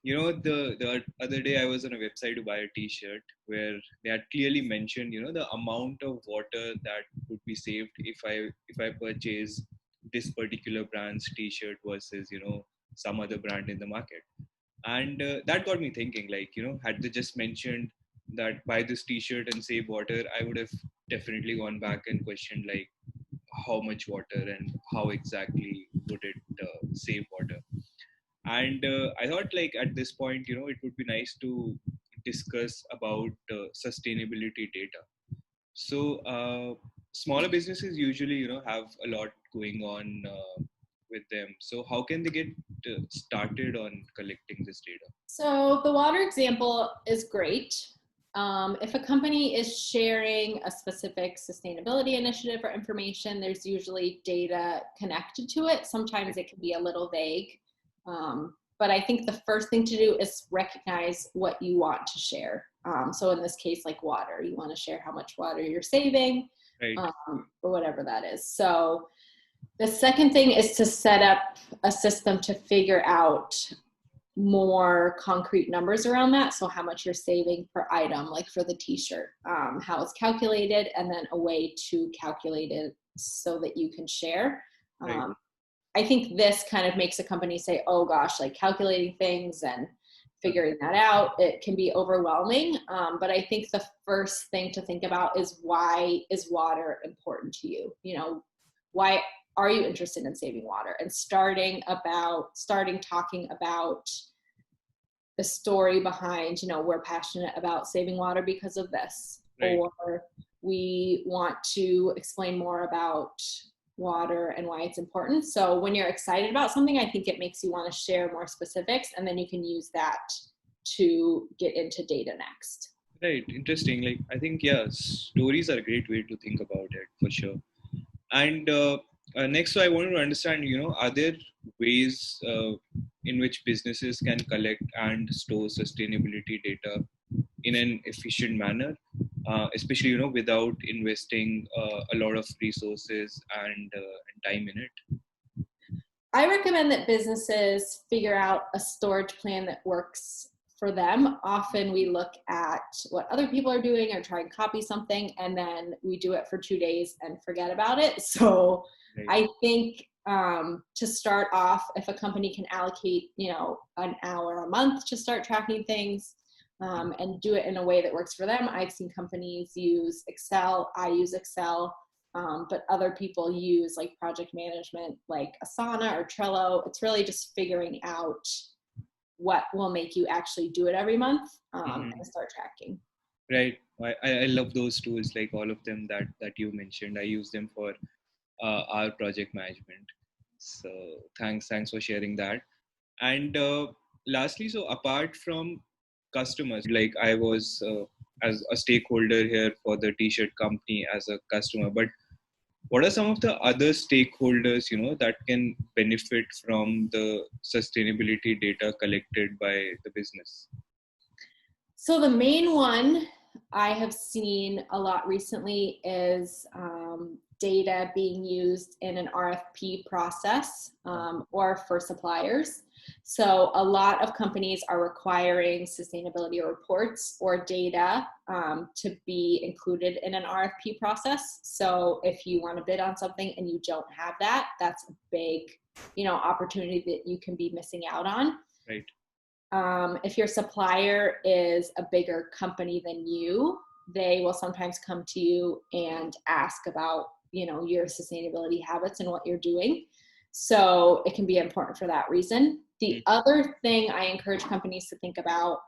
The other day I was on a website to buy a T-shirt where they had clearly mentioned, the amount of water that would be saved if I purchase this particular brand's T-shirt versus some other brand in the market. And that got me thinking, like, had they just mentioned that buy this T-shirt and save water, I would have definitely gone back and questioned, like, how much water and how exactly would it save water. And I thought, like, at this point, it would be nice to discuss about sustainability data. So smaller businesses usually have a lot going on with them. So how can they get started on collecting this data? So the water example is great. If a company is sharing a specific sustainability initiative or information, there's usually data connected to it. Sometimes it can be a little vague. But I think the first thing to do is recognize what you want to share. So in this case, like water, you want to share how much water you're saving, Right. Or whatever that is. So the second thing is to set up a system to figure out more concrete numbers around that. So how much you're saving per item, like for the T-shirt, how it's calculated, and then a way to calculate it so that you can share. Right. I think this kind of makes a company say, oh gosh, like calculating things and figuring that out, it can be overwhelming. But I think the first thing to think about is, why is water important to you? Why are you interested in saving water? And starting talking about the story behind, we're passionate about saving water because of this, Right. or we want to explain more about water and why it's important. So when you're excited about something, I think it makes you want to share more specifics, and then you can use that to get into data next. Right. Interesting. Like, I think, yeah, stories are a great way to think about it, for sure. And next, so I wanted to understand, are there ways in which businesses can collect and store sustainability data in an efficient manner, especially, without investing a lot of resources and time in it? I recommend that businesses figure out a storage plan that works for them. Often we look at what other people are doing or try and copy something, and then we do it for 2 days and forget about it. So Right. I think to start off, if a company can allocate, an hour a month to start tracking things, and do it in a way that works for them. I've seen companies use Excel. I use Excel. But other people use like project management, like Asana or Trello. It's really just figuring out what will make you actually do it every month, and start tracking. Right. I love those tools, like all of them that you mentioned. I use them for our project management. So thanks for sharing that. And lastly, so apart from customers, like I was as a stakeholder here for the T-shirt company as a customer, but what are some of the other stakeholders, that can benefit from the sustainability data collected by the business? So the main one I have seen a lot recently is data being used in an RFP process, or for suppliers. So a lot of companies are requiring sustainability reports or data to be included in an RFP process. So if you want to bid on something and you don't have that, that's a big, opportunity that you can be missing out on. Right. If your supplier is a bigger company than you, they will sometimes come to you and ask about, your sustainability habits and what you're doing. So it can be important for that reason. The other thing I encourage companies to think about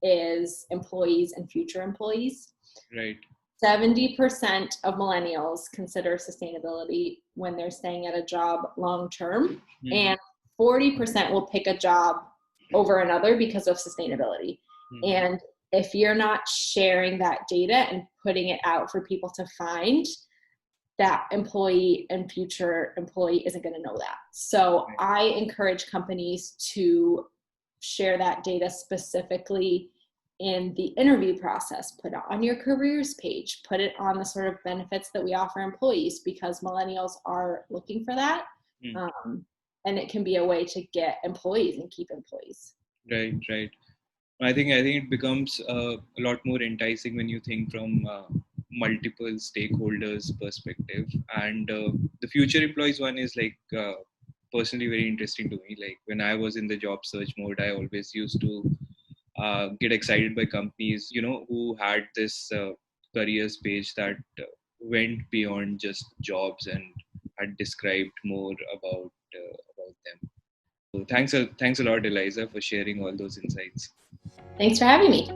is employees and future employees. Right. 70% of millennials consider sustainability when they're staying at a job long term, and 40% will pick a job over another because of sustainability. And if you're not sharing that data and putting it out for people to find, that employee and future employee isn't going to know that. So I encourage companies to share that data specifically in the interview process. Put it on your careers page, put it on the sort of benefits that we offer employees, because millennials are looking for that. And it can be a way to get employees and keep employees. Right. I think it becomes a lot more enticing when you think from multiple stakeholders' perspective. And the future employees one is like personally very interesting to me. Like when I was in the job search mode, I always used to get excited by companies, who had this careers page that went beyond just jobs and had described more about them. So thanks a lot, Eliza, for sharing all those insights. Thanks for having me.